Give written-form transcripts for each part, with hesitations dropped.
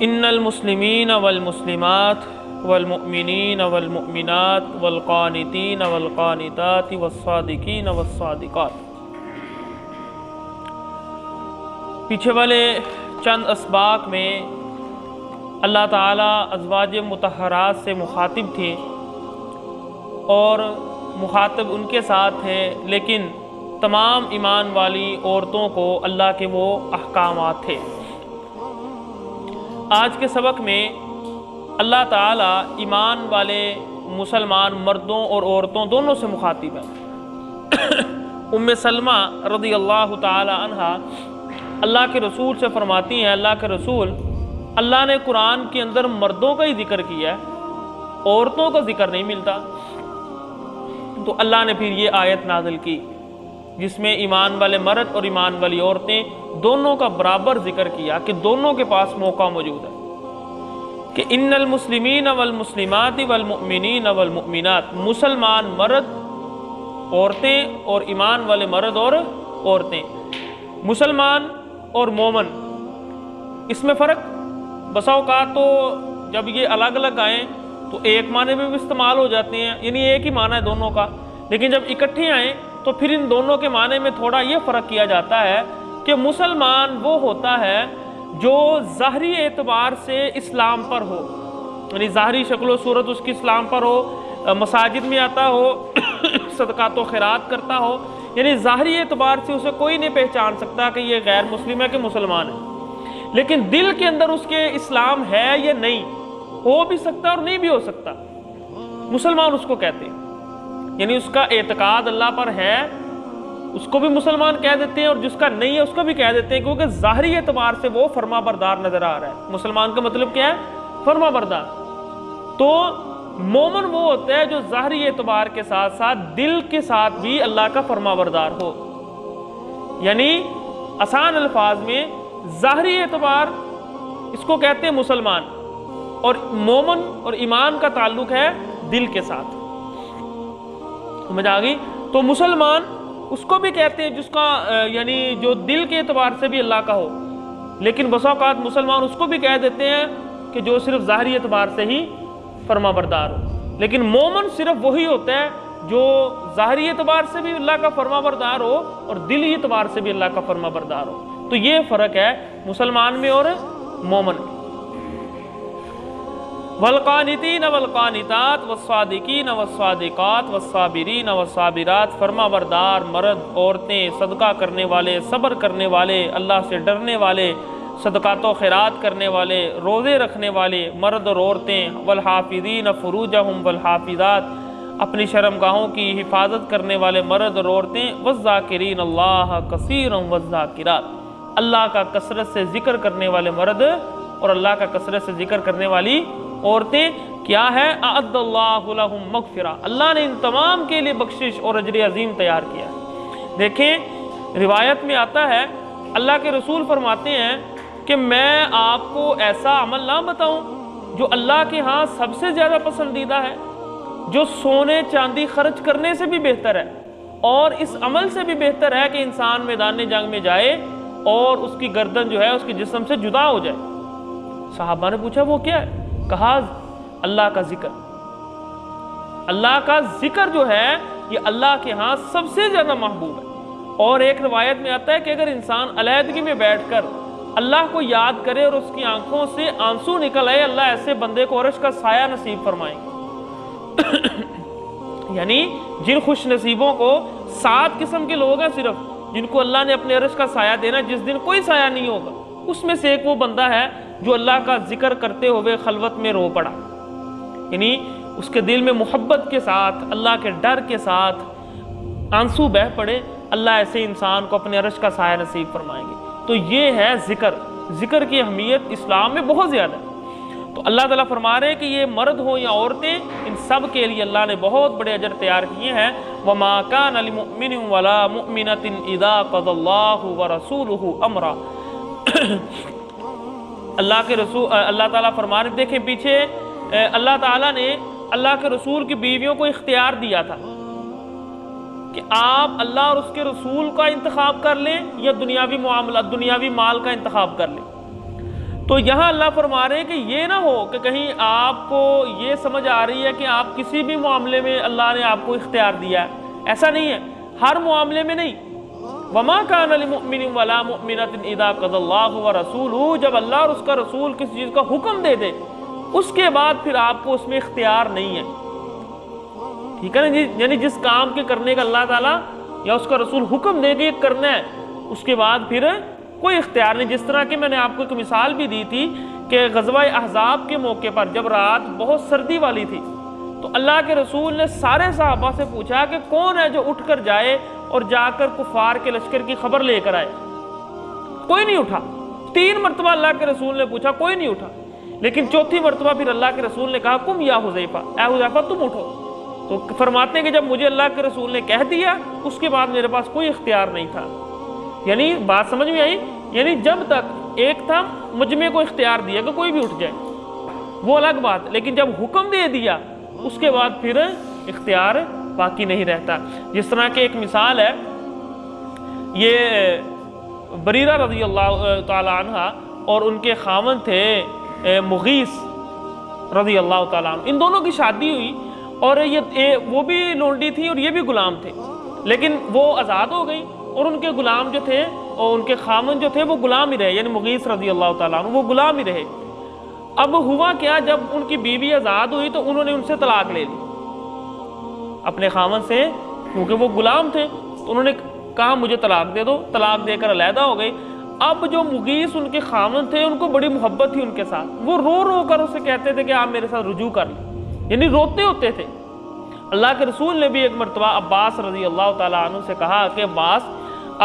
ان المسلمین والمسلمات والمؤمنین والمؤمنات والقانتین والقانتات والصادقین والصادقات۔ پیچھے والے چند اسباق میں اللہ تعالیٰ ازواج مطہرات سے مخاطب تھے اور مخاطب ان کے ساتھ تھے، لیکن تمام ایمان والی عورتوں کو اللہ کے وہ احکامات تھے۔ آج کے سبق میں اللہ تعالیٰ ایمان والے مسلمان مردوں اور عورتوں دونوں سے مخاطب ہے۔ ام سلمہ رضی اللہ تعالی عنہا اللہ کے رسول سے فرماتی ہیں، اللہ کے رسول، اللہ نے قرآن کے اندر مردوں کا ہی ذکر کیا ہے، عورتوں کا ذکر نہیں ملتا۔ تو اللہ نے پھر یہ آیت نازل کی جس میں ایمان والے مرد اور ایمان والی عورتیں دونوں کا برابر ذکر کیا کہ دونوں کے پاس موقع موجود ہے، کہ ان المسلمین والمسلمات والمؤمنین والمؤمنات، مسلمان مرد عورتیں اور ایمان والے مرد اور عورتیں، مسلمان اور مومن، اس میں فرق بسا اوقات تو جب یہ الگ الگ آئیں تو ایک معنی میں بھی استعمال ہو جاتے ہیں، یعنی ایک ہی معنی ہے دونوں کا، لیکن جب اکٹھے آئیں تو پھر ان دونوں کے معنی میں تھوڑا یہ فرق کیا جاتا ہے کہ مسلمان وہ ہوتا ہے جو ظاہری اعتبار سے اسلام پر ہو، یعنی ظاہری شکل و صورت اس کی اسلام پر ہو، مساجد میں آتا ہو، صدقات و خیرات کرتا ہو، یعنی ظاہری اعتبار سے اسے کوئی نہیں پہچان سکتا کہ یہ غیر مسلم ہے کہ مسلمان ہے، لیکن دل کے اندر اس کے اسلام ہے یا نہیں، ہو بھی سکتا اور نہیں بھی ہو سکتا، مسلمان اس کو کہتے ہیں، یعنی اس کا اعتقاد اللہ پر ہے اس کو بھی مسلمان کہہ دیتے ہیں، اور جس کا نہیں ہے اس کو بھی کہہ دیتے ہیں، کیونکہ ظاہری اعتبار سے وہ فرما بردار نظر آ رہا ہے۔ مسلمان کا مطلب کیا ہے؟ فرما بردار۔ تو مومن وہ ہوتا ہے جو ظاہری اعتبار کے ساتھ ساتھ دل کے ساتھ بھی اللہ کا فرما بردار ہو، یعنی آسان الفاظ میں ظاہری اعتبار اس کو کہتے ہیں مسلمان، اور مومن اور ایمان کا تعلق ہے دل کے ساتھ۔ سمجھ آ گئی؟ تو مسلمان اس کو بھی کہتے ہیں جس کا یعنی جو دل کے اعتبار سے بھی اللہ کا ہو، لیکن بسا اوقات مسلمان اس کو بھی کہہ دیتے ہیں کہ جو صرف ظاہری اعتبار سے ہی فرما بردار ہو، لیکن مومن صرف وہی ہوتا ہے جو ظاہری اعتبار سے بھی اللہ کا فرما بردار ہو اور دلی اعتبار سے بھی اللہ کا فرما بردار ہو۔ تو یہ فرق ہے مسلمان میں اور مومن میں۔ والقانتین والقانتات والصادقین والصادقات والصابرین والصابرات، فرما بردار مرد عورتیں، صدقہ کرنے والے، صبر کرنے والے، اللہ سے ڈرنے والے، صدقات و خیرات کرنے والے، روزے رکھنے والے مرد اور عورتیں، والحافظین فروجہم والحافظات، اپنی شرمگاہوں کی حفاظت کرنے والے مرد اور عورتیں، والذاکرین اللہ کثیرا والذاکرات، اللہ کا کثرت سے ذکر کرنے والے مرد اور اللہ کا کثرت سے ذکر کرنے والی عورتیں۔ کیا ہے؟ اعد اللہ لہم مغفرہ، اللہ نے ان تمام کے لیے بخشش اور اجر عظیم تیار کیا ہے۔ دیکھیں روایت میں آتا ہے اللہ کے رسول فرماتے ہیں کہ میں آپ کو ایسا عمل نہ بتاؤں جو اللہ کے ہاں سب سے زیادہ پسندیدہ ہے، جو سونے چاندی خرچ کرنے سے بھی بہتر ہے، اور اس عمل سے بھی بہتر ہے کہ انسان میدان جنگ میں جائے اور اس کی گردن جو ہے اس کے جسم سے جدا ہو جائے۔ صحابہ نے پوچھا وہ کیا ہے؟ کہا اللہ کا ذکر۔ اللہ کا ذکر جو ہے یہ اللہ کے ہاں سب سے زیادہ محبوب ہے، اور ایک روایت میں آتا ہے کہ اگر انسان علیحدگی میں بیٹھ کر اللہ کو یاد کرے اور اس کی آنکھوں سے آنسو نکل آئے، اللہ ایسے بندے کو عرش کا سایہ نصیب فرمائیں گے۔ یعنی جن خوش نصیبوں کو 7 قسم کے لوگ ہیں صرف جن کو اللہ نے اپنے عرش کا سایہ دینا، جس دن کوئی سایہ نہیں ہوگا، اس میں سے ایک وہ بندہ ہے جو اللہ کا ذکر کرتے ہوئے خلوت میں رو پڑا، یعنی اس کے دل میں محبت کے ساتھ اللہ کے ڈر کے ساتھ آنسو بہہ پڑے، اللہ ایسے انسان کو اپنے عرش کا سایہ نصیب فرمائیں گے۔ تو یہ ہے ذکر۔ ذکر کی اہمیت اسلام میں بہت زیادہ ہے۔ تو اللہ تعالیٰ فرما رہے ہیں کہ یہ مرد ہوں یا عورتیں، ان سب کے لیے اللہ نے بہت بڑے اجر تیار کیے ہیں۔ وَمَا كَانَ لِمُؤْمِنٍ وَلَا مُؤْمِنَةٍ إِذَا قَضَى اللَّهُ وَرَسُولُهُ أَمْرًا۔ اللہ کے رسول اللہ تعالیٰ فرما رہے، دیکھیں پیچھے اللہ تعالیٰ نے اللہ کے رسول کی بیویوں کو اختیار دیا تھا کہ آپ اللہ اور اس کے رسول کا انتخاب کر لیں یا دنیاوی معاملات، دنیاوی مال کا انتخاب کر لیں۔ تو یہاں اللہ فرما رہے ہیں کہ یہ نہ ہو کہ کہیں آپ کو یہ سمجھ آ رہی ہے کہ آپ کسی بھی معاملے میں اللہ نے آپ کو اختیار دیا ہے، ایسا نہیں ہے، ہر معاملے میں نہیں۔ وَمَا كَانَ لِمُؤْمِنٍ وَلَا مُؤْمِنَةٍ إِذَا قَضَى اللَّهُ وَرَسُولُهُ، جب اللہ اور اس کا رسول کسی چیز کا حکم دے دے اس کے بعد پھر آپ کو اس میں اختیار نہیں ہے، ٹھیک ہے نا جی، یعنی جس کام کے کرنے کا اللہ تعالیٰ یا اس کا رسول حکم دے کے کرنا ہے اس کے بعد پھر کوئی اختیار نہیں۔ جس طرح کہ میں نے آپ کو ایک مثال بھی دی تھی کہ غزوہ احزاب کے موقع پر جب رات بہت سردی والی تھی تو اللہ کے رسول نے سارے صحابہ سے پوچھا کہ کون ہے جو اٹھ کر جائے اور جا کر کفار کے لشکر کی خبر لے کر آئے، کوئی نہیں اٹھا۔ 3 مرتبہ اللہ کے رسول نے پوچھا، کوئی نہیں اٹھا، لیکن 4تھی مرتبہ پھر اللہ کے رسول نے کہا کم یا حذیفہ، اے حذیفہ تم اٹھو۔ تو فرماتے ہیں کہ جب مجھے اللہ کے رسول نے کہہ دیا اس کے بعد میرے پاس کوئی اختیار نہیں تھا۔ یعنی بات سمجھ میں آئی؟ یعنی جب تک ایک تھا مجمع کو اختیار دیا کہ کوئی بھی اٹھ جائے وہ الگ بات، لیکن جب حکم دے دیا اس کے بعد پھر اختیار باقی نہیں رہتا۔ جس طرح کہ ایک مثال ہے، یہ بریرہ رضی اللہ تعالی عنہ اور ان کے خاوند تھے مغیث رضی اللہ تعالیٰ عنہ، ان دونوں کی شادی ہوئی اور وہ بھی لونڈی تھی اور یہ بھی غلام تھے، لیکن وہ آزاد ہو گئی اور ان کے غلام جو تھے اور ان کے خامن جو تھے وہ غلام ہی رہے، یعنی مغیث رضی اللہ تعالیٰ عنہ وہ غلام ہی رہے۔ اب ہوا کیا، جب ان کی بیوی آزاد ہوئی تو انہوں نے ان سے طلاق لے لی اپنے خامن سے، کیونکہ وہ غلام تھے تو انہوں نے کہا مجھے طلاق دے دو، طلاق دے کر علیحدہ ہو گئی۔ اب جو مغیث ان کے خامن تھے ان کو بڑی محبت تھی ان کے ساتھ، وہ رو رو کر اسے کہتے تھے کہ آپ میرے ساتھ رجوع کر لیں، یعنی روتے ہوتے تھے۔ اللہ کے رسول نے بھی ایک مرتبہ عباس رضی اللہ تعالیٰ عنہ سے کہا کہ عباس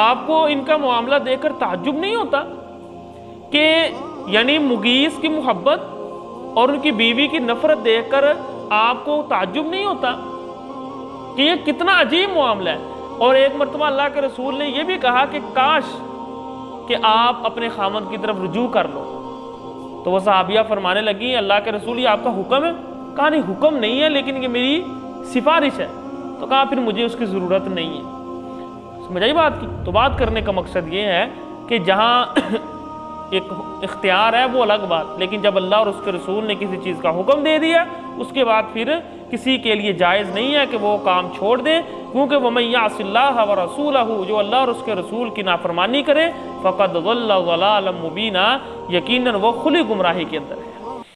آپ کو ان کا معاملہ دیکھ کر تعجب نہیں ہوتا کہ یعنی مغیث کی محبت اور ان کی بیوی کی نفرت دیکھ کر آپ کو تعجب نہیں ہوتا کہ یہ کتنا عجیب معاملہ ہے؟ اور ایک مرتبہ اللہ کے رسول نے یہ بھی کہا کہ کاش کہ آپ اپنے خامد کی طرف رجوع کر لو۔ تو وہ صحابیہ فرمانے لگی اللہ کے رسول یہ آپ کا حکم ہے؟ کہا نہیں حکم نہیں ہے لیکن یہ میری سفارش ہے۔ تو کہا پھر مجھے اس کی ضرورت نہیں ہے۔ سمجھ آئی بات کی؟ تو بات کرنے کا مقصد یہ ہے کہ جہاں ایک اختیار ہے وہ الگ بات، لیکن جب اللہ اور اس کے رسول نے کسی چیز کا حکم دے دیا اس کے بعد پھر کسی کے لیے جائز نہیں ہے کہ وہ کام چھوڑ دے، کیونکہ وَمَن يَعْصِ اللَّهَ وَرَسُولَهُ، جو اللہ اور اس کے رسول کی نافرمانی کرے فَقَدْ ضَلَّ ضَلَالًا مُبِينًا، یقیناً وہ کھلی گمراہی کے اندر ہے۔